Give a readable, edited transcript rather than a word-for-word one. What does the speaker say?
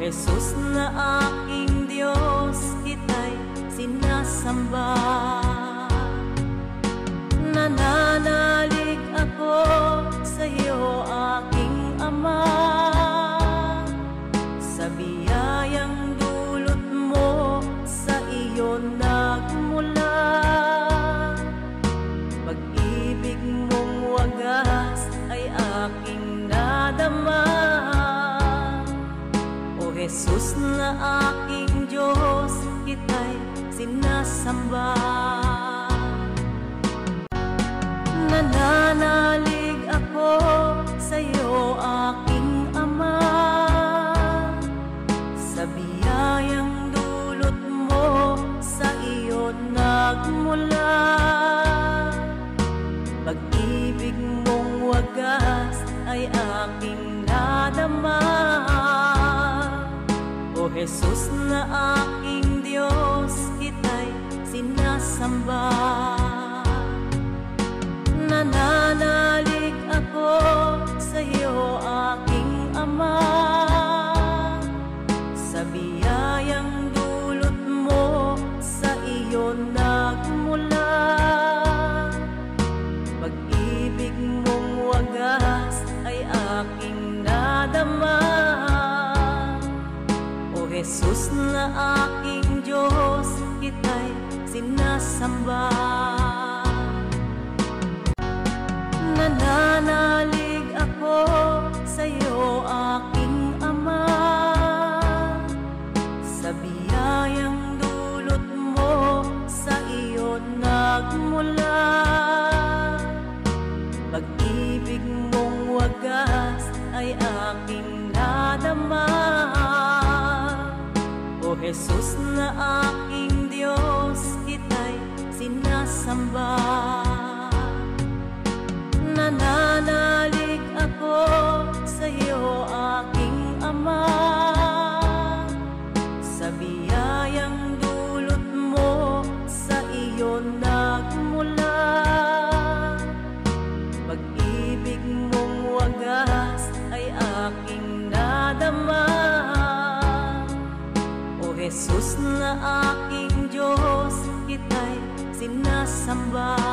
Jesus na aking Diyos, kita'y sinasamba. Nananalig ako sa iyo, aking Ama, sa biyayang dulot mo, sa iyo nagmula. Pag-ibig mong wagas ay aking nadama. O Jesus na aking Diyos, kita'y sinasamba. Nananalig ako sa iyo, aking Ama, sa biyayang dulot mo, sa iyo nagmula. Pag-ibig mong wagas ay aking nadama. O Jesus na aking Diyos, kita'y sinasamba. Nananalig ako sa iyo, aking Ama, sa biyayang dulot mo, sa iyo nagmula. Pag-ibig mong wagas ay aking nadama. O Jesus na aking Diyos, kita'y sinasamba. Nananalig ako sa iyo, aking Ama, sa biyayang dulot mo, sa iyo nagmula. Pag-ibig mong wagas ay aking nadama. O Jesus na aking Diyos, kita'y sinasamba. Nananalig ako sa iyo, aking Ama, sa biyayang dulot mo, sa iyo nagmula. Pag-ibig mong wagas ay aking nadama. O Jesus na aking Diyos, kita'y sinasamba.